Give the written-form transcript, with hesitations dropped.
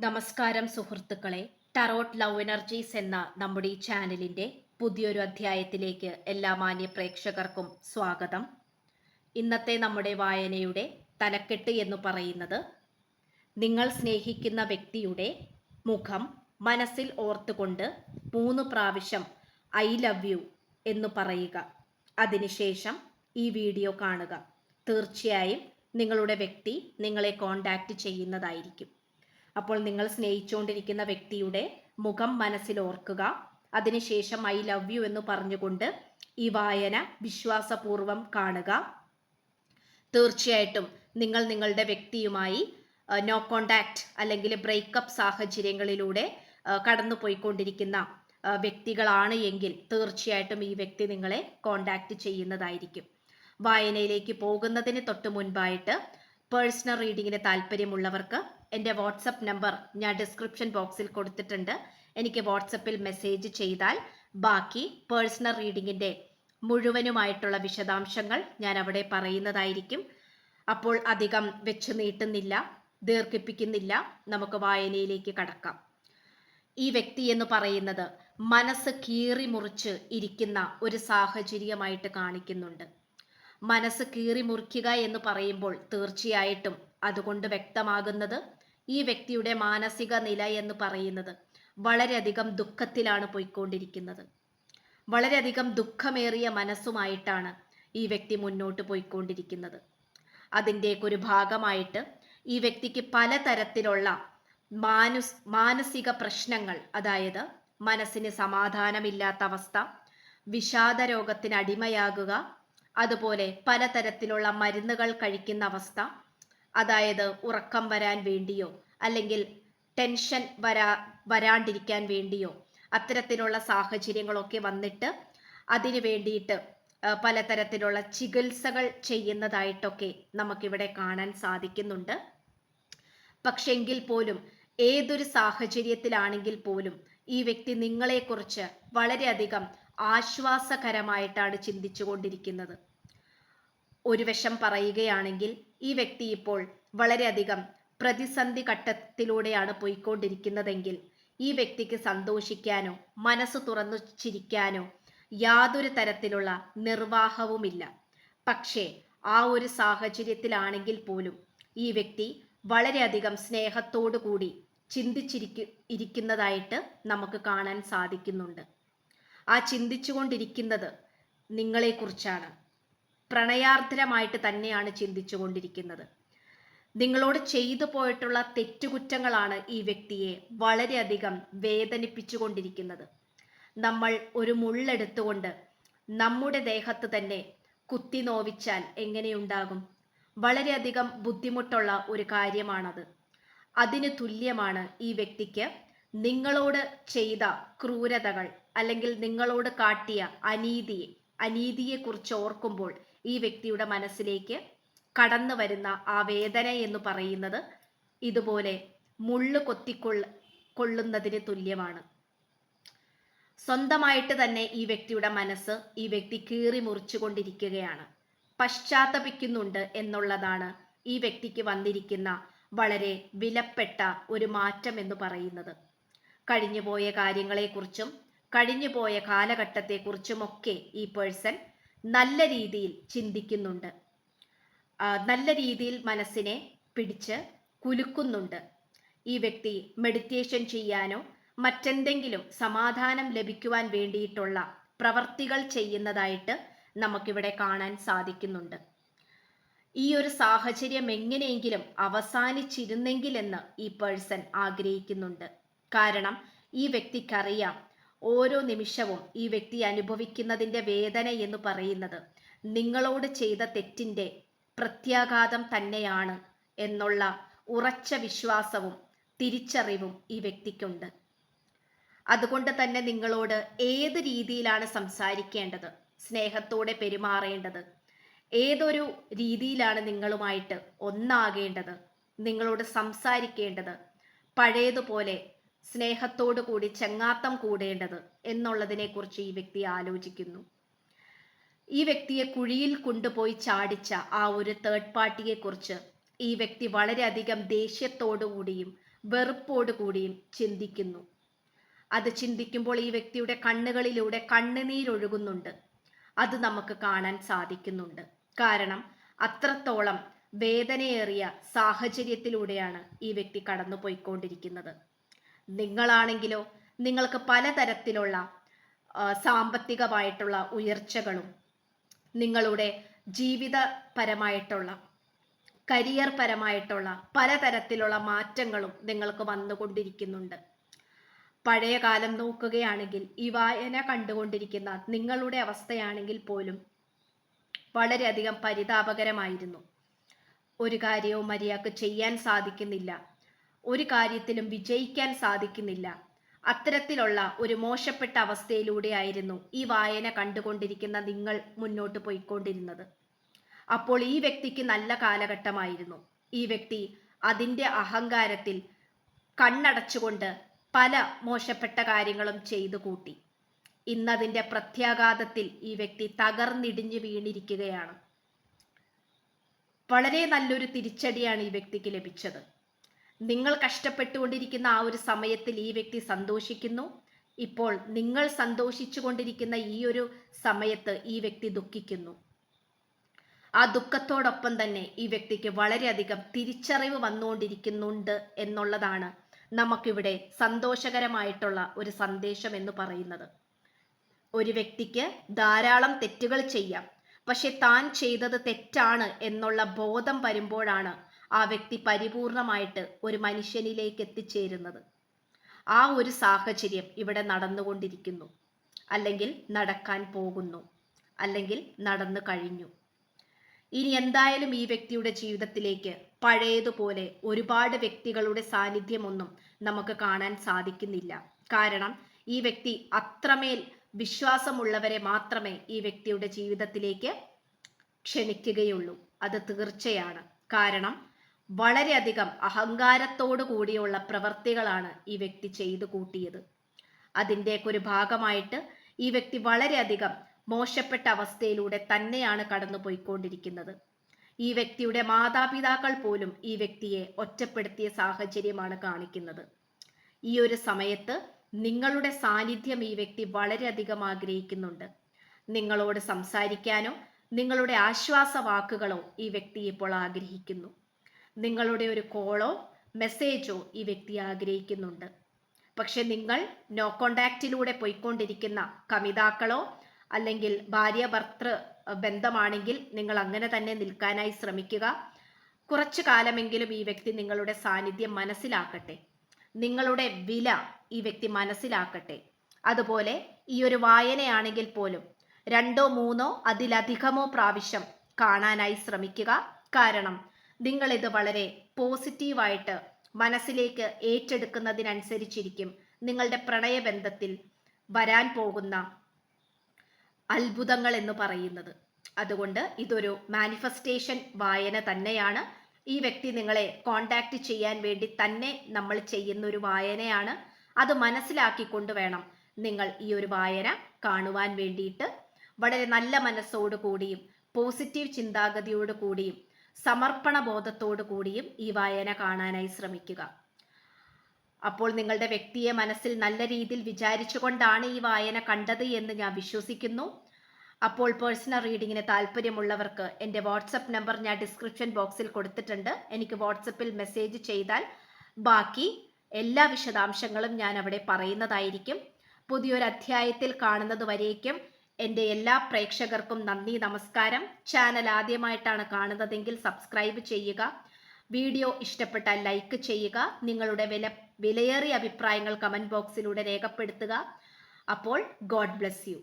നമസ്കാരം സുഹൃത്തുക്കളെ. Tarot love energies എന്ന നമ്മുടെ ഈ ചാനലിൻ്റെ പുതിയൊരു അധ്യായത്തിലേക്ക് എല്ലാ മാന്യ പ്രേക്ഷകർക്കും സ്വാഗതം. ഇന്നത്തെ നമ്മുടെ വായനയുടെ തലക്കെട്ട് എന്ന് പറയുന്നത്, നിങ്ങൾ സ്നേഹിക്കുന്ന വ്യക്തിയുടെ മുഖം മനസ്സിൽ ഓർത്തുകൊണ്ട് 3 പ്രാവശ്യം ഐ ലവ് യു എന്ന് പറയുക. അതിനുശേഷം ഈ വീഡിയോ കാണുക. തീർച്ചയായും നിങ്ങളുടെ വ്യക്തി നിങ്ങളെ കോൺടാക്റ്റ് ചെയ്യുന്നതായിരിക്കും. അപ്പോൾ നിങ്ങൾ സ്നേഹിച്ചുകൊണ്ടിരിക്കുന്ന വ്യക്തിയുടെ മുഖം മനസ്സിൽ ഓർക്കുക. അതിനുശേഷം ഐ ലവ് യു എന്ന് പറഞ്ഞുകൊണ്ട് ഈ വായന വിശ്വാസപൂർവം കാണുക. തീർച്ചയായിട്ടും നിങ്ങൾ നിങ്ങളുടെ വ്യക്തിയുമായി നോ കോണ്ടാക്ട് അല്ലെങ്കിൽ ബ്രേക്കപ്പ് സാഹചര്യങ്ങളിലൂടെ കടന്നു പോയിക്കൊണ്ടിരിക്കുന്ന വ്യക്തികളാണ് എങ്കിൽ തീർച്ചയായിട്ടും ഈ വ്യക്തി നിങ്ങളെ കോണ്ടാക്ട് ചെയ്യുന്നതായിരിക്കും. വായനയിലേക്ക് പോകുന്നതിന് തൊട്ട് മുൻപായിട്ട് പേഴ്സണൽ റീഡിങ്ങിന് താല്പര്യമുള്ളവർക്ക് എൻ്റെ വാട്സപ്പ് നമ്പർ ഞാൻ ഡിസ്ക്രിപ്ഷൻ ബോക്സിൽ കൊടുത്തിട്ടുണ്ട്. എനിക്ക് വാട്സപ്പിൽ മെസ്സേജ് ചെയ്താൽ ബാക്കി പേഴ്സണൽ റീഡിങ്ങിൻ്റെ മുഴുവനുമായിട്ടുള്ള വിശദാംശങ്ങൾ ഞാൻ അവിടെ പറയുന്നതായിരിക്കും. അപ്പോൾ അധികം വെച്ച് നീട്ടുന്നില്ല, ദീർഘിപ്പിക്കുന്നില്ല, നമുക്ക് വായനയിലേക്ക് കടക്കാം. ഈ വ്യക്തി എന്ന് പറയുന്നത് മനസ്സ് കീറി മുറിച്ച് ഇരിക്കുന്ന ഒരു സാഹചര്യമായിട്ട് കാണിക്കുന്നുണ്ട്. മനസ്സ് കീറി മുറിക്കുക എന്ന് പറയുമ്പോൾ തീർച്ചയായിട്ടും അതുകൊണ്ട് വ്യക്തമാകുന്നത് ഈ വ്യക്തിയുടെ മാനസിക നില എന്ന് പറയുന്നത് വളരെയധികം ദുഃഖത്തിലാണ് പോയിക്കൊണ്ടിരിക്കുന്നത്. വളരെയധികം ദുഃഖമേറിയ മനസ്സുമായിട്ടാണ് ഈ വ്യക്തി മുന്നോട്ട് പോയിക്കൊണ്ടിരിക്കുന്നത്. അതിൻ്റെയൊക്കെ ഒരു ഭാഗമായിട്ട് ഈ വ്യക്തിക്ക് പലതരത്തിലുള്ള മാനസിക പ്രശ്നങ്ങൾ, അതായത് മനസ്സിന് സമാധാനമില്ലാത്ത അവസ്ഥ, വിഷാദ രോഗത്തിന് അടിമയാകുക, അതുപോലെ പലതരത്തിലുള്ള മരുന്നുകൾ കഴിക്കുന്ന അവസ്ഥ, അതായത് ഉറക്കം വരാൻ വേണ്ടിയോ അല്ലെങ്കിൽ ടെൻഷൻ വരാണ്ടിരിക്കാൻ വേണ്ടിയോ അത്തരത്തിലുള്ള സാഹചര്യങ്ങളൊക്കെ വന്നിട്ട് അതിനു വേണ്ടിയിട്ട് പലതരത്തിലുള്ള ചികിത്സകൾ ചെയ്യുന്നതായിട്ടൊക്കെ നമുക്കിവിടെ കാണാൻ സാധിക്കുന്നുണ്ട്. പക്ഷെങ്കിൽ പോലും ഏതൊരു സാഹചര്യത്തിലാണെങ്കിൽ പോലും ഈ വ്യക്തി നിങ്ങളെക്കുറിച്ച് വളരെയധികം ആശ്വാസകരമായിട്ടാണ് ചിന്തിച്ചു കൊണ്ടിരിക്കുന്നത്. ഒരു വശം പറയുകയാണെങ്കിൽ ഈ വ്യക്തി ഇപ്പോൾ വളരെയധികം പ്രതിസന്ധി ഘട്ടത്തിലൂടെയാണ് പോയിക്കൊണ്ടിരിക്കുന്നതെങ്കിൽ ഈ വ്യക്തിക്ക് സന്തോഷിക്കാനോ മനസ്സ് തുറന്നു ചിരിക്കാനോ യാതൊരു തരത്തിലുള്ള നിർവാഹവുമില്ല. പക്ഷേ ആ ഒരു സാഹചര്യത്തിലാണെങ്കിൽ പോലും ഈ വ്യക്തി വളരെയധികം സ്നേഹത്തോടു കൂടി ഇരിക്കുന്നതായിട്ട് നമുക്ക് കാണാൻ സാധിക്കുന്നുണ്ട്. ആ ചിന്തിച്ചുകൊണ്ടിരിക്കുന്നത് നിങ്ങളെക്കുറിച്ചാണ്. പ്രണയാർദ്രമായിട്ട് തന്നെയാണ് ചിന്തിച്ചു കൊണ്ടിരിക്കുന്നത്. നിങ്ങളോട് ചെയ്തു പോയിട്ടുള്ള തെറ്റുകുറ്റങ്ങളാണ് ഈ വ്യക്തിയെ വളരെയധികം വേദനിപ്പിച്ചു കൊണ്ടിരിക്കുന്നത്. നമ്മൾ ഒരു മുള്ളെടുത്തുകൊണ്ട് നമ്മുടെ ദേഹത്ത് തന്നെ കുത്തി നോവിച്ചാൽ എങ്ങനെയുണ്ടാകും? വളരെയധികം ബുദ്ധിമുട്ടുള്ള ഒരു കാര്യമാണത്. അതിന് തുല്യമാണ് ഈ വ്യക്തിക്ക് നിങ്ങളോട് ചെയ്ത ക്രൂരതകൾ അല്ലെങ്കിൽ നിങ്ങളോട് കാട്ടിയ അനീതിയെക്കുറിച്ച് ഓർക്കുമ്പോൾ ഈ വ്യക്തിയുടെ മനസ്സിലേക്ക് കടന്നു വരുന്ന ആ വേദന എന്ന് പറയുന്നത് ഇതുപോലെ മുള്ളു കൊള്ളുന്നതിന് തുല്യമാണ്. സ്വന്തമായിട്ട് തന്നെ ഈ വ്യക്തിയുടെ മനസ്സ് ഈ വ്യക്തി കീറി മുറിച്ചു കൊണ്ടിരിക്കുകയാണ്, പശ്ചാത്തപിക്കുന്നുണ്ട് എന്നുള്ളതാണ് ഈ വ്യക്തിക്ക് വന്നിരിക്കുന്ന വളരെ വിലപ്പെട്ട ഒരു മാറ്റം എന്ന് പറയുന്നത്. കഴിഞ്ഞുപോയ കാര്യങ്ങളെക്കുറിച്ചും കഴിഞ്ഞുപോയ കാലഘട്ടത്തെക്കുറിച്ചുമൊക്കെ ഈ പേഴ്സൺ നല്ല രീതിയിൽ ചിന്തിക്കുന്നുണ്ട്, നല്ല രീതിയിൽ മനസ്സിനെ പിടിച്ച് കുലുക്കുന്നുണ്ട്. ഈ വ്യക്തി മെഡിറ്റേഷൻ ചെയ്യാനോ മറ്റെന്തെങ്കിലും സമാധാനം ലഭിക്കുവാൻ വേണ്ടിയിട്ടുള്ള പ്രവർത്തികൾ ചെയ്യുന്നതായിട്ട് നമുക്കിവിടെ കാണാൻ സാധിക്കുന്നുണ്ട്. ഈ ഒരു സാഹചര്യം എങ്ങനെയെങ്കിലും അവസാനിച്ചിരുന്നെങ്കിലെന്ന് ഈ പേഴ്സൺ ആഗ്രഹിക്കുന്നുണ്ട്. കാരണം ഈ വ്യക്തിക്കറിയാം ഓരോ നിമിഷവും ഈ വ്യക്തി അനുഭവിക്കുന്നതിൻ്റെ വേദന എന്ന് പറയുന്നത് നിങ്ങളോട് ചെയ്ത തെറ്റിൻ്റെ പ്രത്യാഘാതം തന്നെയാണ് എന്നുള്ള ഉറച്ച വിശ്വാസവും തിരിച്ചറിവും ഈ വ്യക്തിക്കുണ്ട്. അതുകൊണ്ട് തന്നെ നിങ്ങളോട് ഏത് രീതിയിലാണ് സംസാരിക്കേണ്ടത്, സ്നേഹത്തോടെ പെരുമാറേണ്ടത്, ഏതൊരു രീതിയിലാണ് നിങ്ങളുമായിട്ട് ഒന്നാകേണ്ടത്, നിങ്ങളോട് സംസാരിക്കേണ്ടത്, പഴയതുപോലെ സ്നേഹത്തോടു കൂടി ചങ്ങാത്തം കൂടേണ്ടത് എന്നുള്ളതിനെക്കുറിച്ച് ഈ വ്യക്തി ആലോചിക്കുന്നു. ഈ വ്യക്തിയെ കുഴിയിൽ കൊണ്ടുപോയി ചാടിച്ച ആ ഒരു തേർഡ് പാർട്ടിയെക്കുറിച്ച് ഈ വ്യക്തി വളരെയധികം ദേഷ്യത്തോടു കൂടിയും വെറുപ്പോടുകൂടിയും ചിന്തിക്കുന്നു. അത് ചിന്തിക്കുമ്പോൾ ഈ വ്യക്തിയുടെ കണ്ണുകളിലൂടെ കണ്ണുനീരൊഴുകുന്നുണ്ട്. അത് നമുക്ക് കാണാൻ സാധിക്കുന്നുണ്ട്. കാരണം അത്രത്തോളം വേദനയേറിയ സാഹചര്യത്തിലൂടെയാണ് ഈ വ്യക്തി കടന്നു പോയിക്കൊണ്ടിരിക്കുന്നത്. നിങ്ങളാണെങ്കിലോ നിങ്ങൾക്ക് പലതരത്തിലുള്ള സാമ്പത്തികമായിട്ടുള്ള ഉയർച്ചകളും നിങ്ങളുടെ ജീവിതപരമായിട്ടുള്ള കരിയർ പരമായിട്ടുള്ള പലതരത്തിലുള്ള മാറ്റങ്ങളും നിങ്ങൾക്ക് വന്നുകൊണ്ടിരിക്കുന്നുണ്ട്. പഴയ കാലം നോക്കുകയാണെങ്കിൽ ഈ വായന കണ്ടുകൊണ്ടിരിക്കുന്ന നിങ്ങളുടെ അവസ്ഥയാണെങ്കിൽ പോലും വളരെയധികം പരിതാപകരമായിരുന്നു. ഒരു കാര്യവും മര്യാദക്ക് ചെയ്യാൻ സാധിക്കുന്നില്ല, ഒരു കാര്യത്തിലും വിജയിക്കാൻ സാധിക്കുന്നില്ല. അത്തരത്തിലുള്ള ഒരു മോശപ്പെട്ട അവസ്ഥയിലൂടെയായിരുന്നു ഈ വായന കണ്ടുകൊണ്ടിരിക്കുന്ന നിങ്ങൾ മുന്നോട്ട് പോയിക്കൊണ്ടിരുന്നത്. അപ്പോൾ ഈ വ്യക്തിക്ക് നല്ല കാലഘട്ടമായിരുന്നു. ഈ വ്യക്തി അതിൻ്റെ അഹങ്കാരത്തിൽ കണ്ണടച്ചുകൊണ്ട് പല മോശപ്പെട്ട കാര്യങ്ങളും ചെയ്തു കൂട്ടി. ഇന്നതിൻ്റെ പ്രത്യാഘാതത്തിൽ ഈ വ്യക്തി തകർന്നിടിഞ്ഞു വീണിരിക്കുകയാണ്. വളരെ നല്ലൊരു തിരിച്ചടിയാണ് ഈ വ്യക്തിക്ക് ലഭിച്ചത്. നിങ്ങൾ കഷ്ടപ്പെട്ടുകൊണ്ടിരിക്കുന്ന ആ ഒരു സമയത്തിൽ ഈ വ്യക്തി സന്തോഷിക്കുന്നു. ഇപ്പോൾ നിങ്ങൾ സന്തോഷിച്ചു കൊണ്ടിരിക്കുന്ന ഈ ഒരു സമയത്ത് ഈ വ്യക്തി ദുഃഖിക്കുന്നു. ആ ദുഃഖത്തോടൊപ്പം തന്നെ ഈ വ്യക്തിക്ക് വളരെയധികം തിരിച്ചറിവ് വന്നുകൊണ്ടിരിക്കുന്നുണ്ട് എന്നുള്ളതാണ് നമുക്കിവിടെ സന്തോഷകരമായിട്ടുള്ള ഒരു സന്ദേശം എന്ന് പറയുന്നത്. ഒരു വ്യക്തിക്ക് ധാരാളം തെറ്റുകൾ ചെയ്യാം, പക്ഷെ താൻ ചെയ്തത് തെറ്റാണ് എന്നുള്ള ബോധം വരുമ്പോഴാണ് ആ വ്യക്തി പരിപൂർണമായിട്ട് ഒരു മനുഷ്യനിലേക്ക് എത്തിച്ചേരുന്നത്. ആ ഒരു സാഹചര്യം ഇവിടെ നടന്നുകൊണ്ടിരിക്കുന്നു, അല്ലെങ്കിൽ നടക്കാൻ പോകുന്നു, അല്ലെങ്കിൽ നടന്നു കഴിഞ്ഞു. ഇനി എന്തായാലും ഈ വ്യക്തിയുടെ ജീവിതത്തിലേക്ക് പഴയതുപോലെ ഒരുപാട് വ്യക്തികളുടെ സാന്നിധ്യമൊന്നും നമുക്ക് കാണാൻ സാധിക്കുന്നില്ല. കാരണം ഈ വ്യക്തി അത്രമേൽ വിശ്വാസമുള്ളവരെ മാത്രമേ ഈ വ്യക്തിയുടെ ജീവിതത്തിലേക്ക് ക്ഷണിക്കുകയുള്ളൂ. അത് തീർച്ചയാണ്. കാരണം വളരെയധികം അഹങ്കാരത്തോടു കൂടിയുള്ള പ്രവർത്തികളാണ് ഈ വ്യക്തി ചെയ്തു കൂട്ടിയത്. അതിൻ്റെയൊക്കെ ഒരു ഭാഗമായിട്ട് ഈ വ്യക്തി വളരെയധികം മോശപ്പെട്ട അവസ്ഥയിലൂടെ തന്നെയാണ് കടന്നു പോയിക്കൊണ്ടിരിക്കുന്നത്. ഈ വ്യക്തിയുടെ മാതാപിതാക്കൾ പോലും ഈ വ്യക്തിയെ ഒറ്റപ്പെടുത്തിയ സാഹചര്യമാണ് കാണിക്കുന്നത്. ഈ ഒരു സമയത്ത് നിങ്ങളുടെ സാന്നിധ്യം ഈ വ്യക്തി വളരെയധികം ആഗ്രഹിക്കുന്നുണ്ട്. നിങ്ങളോട് സംസാരിക്കാനോ നിങ്ങളുടെ ആശ്വാസ വാക്കുകളോ ഈ വ്യക്തി ഇപ്പോൾ ആഗ്രഹിക്കുന്നു. നിങ്ങളുടെ ഒരു കോളോ മെസ്സേജോ ഈ വ്യക്തി ആഗ്രഹിക്കുന്നുണ്ട്. പക്ഷെ നിങ്ങൾ നോ കോണ്ടാക്റ്റിലൂടെ പോയിക്കൊണ്ടിരിക്കുന്ന കമിതാക്കളോ അല്ലെങ്കിൽ ഭാര്യ ഭർത്തൃ ബന്ധമാണെങ്കിൽ നിങ്ങൾ അങ്ങനെ തന്നെ നിൽക്കാനായി ശ്രമിക്കുക. കുറച്ചു കാലമെങ്കിലും ഈ വ്യക്തി നിങ്ങളുടെ സാന്നിധ്യം മനസ്സിലാക്കട്ടെ, നിങ്ങളുടെ വില ഈ വ്യക്തി മനസ്സിലാക്കട്ടെ. അതുപോലെ ഈ ഒരു വായനയാണെങ്കിൽ പോലും 2 3 അതിലധികമോ പ്രാവശ്യം കാണാനായി ശ്രമിക്കുക. കാരണം നിങ്ങളിത് വളരെ പോസിറ്റീവായിട്ട് മനസ്സിലേക്ക് ഏറ്റെടുക്കുന്നതിനനുസരിച്ചിരിക്കും നിങ്ങളുടെ പ്രണയബന്ധത്തിൽ വരാൻ പോകുന്ന അത്ഭുതങ്ങൾ എന്ന് പറയുന്നത്. അതുകൊണ്ട് ഇതൊരു മാനിഫെസ്റ്റേഷൻ വായന തന്നെയാണ്. ഈ വ്യക്തി നിങ്ങളെ കോണ്ടാക്ട് ചെയ്യാൻ വേണ്ടി തന്നെ നമ്മൾ ചെയ്യുന്ന ഒരു വായനയാണ്. അത് മനസ്സിലാക്കിക്കൊണ്ട് വേണം നിങ്ങൾ ഈ ഒരു വായന കാണുവാൻ വേണ്ടിയിട്ട്. വളരെ നല്ല മനസ്സോടു കൂടിയും പോസിറ്റീവ് ചിന്താഗതിയോട് കൂടിയും സമർപ്പണ ബോധത്തോടു കൂടിയും ഈ വായന കാണാനായി ശ്രമിക്കുക. അപ്പോൾ നിങ്ങളുടെ വ്യക്തിയെ മനസ്സിൽ നല്ല രീതിയിൽ വിചാരിച്ചുകൊണ്ടാണ് ഈ വായന കണ്ടത് എന്ന് ഞാൻ വിശ്വസിക്കുന്നു. അപ്പോൾ പേഴ്സണൽ റീഡിങ്ങിന് താല്പര്യമുള്ളവർക്ക് എൻ്റെ വാട്സപ്പ് നമ്പർ ഞാൻ ഡിസ്ക്രിപ്ഷൻ ബോക്സിൽ കൊടുത്തിട്ടുണ്ട്. എനിക്ക് വാട്സപ്പിൽ മെസ്സേജ് ചെയ്താൽ ബാക്കി എല്ലാ വിശദാംശങ്ങളും ഞാൻ അവിടെ പറയുന്നതായിരിക്കും. പുതിയൊരു അധ്യായത്തിൽ കാണുന്നത് വരേക്കും എൻ്റെ എല്ലാ പ്രേക്ഷകർക്കും നന്ദി, നമസ്കാരം. ചാനൽ ആദ്യമായിട്ടാണ് കാണുന്നതെങ്കിൽ സബ്സ്ക്രൈബ് ചെയ്യുക. വീഡിയോ ഇഷ്ടപ്പെട്ടാൽ ലൈക്ക് ചെയ്യുക. നിങ്ങളുടെ വിലയേറിയ അഭിപ്രായങ്ങൾ കമൻറ്റ് ബോക്സിലൂടെ രേഖപ്പെടുത്തുക. അപ്പോൾ ഗോഡ് ബ്ലെസ് യു.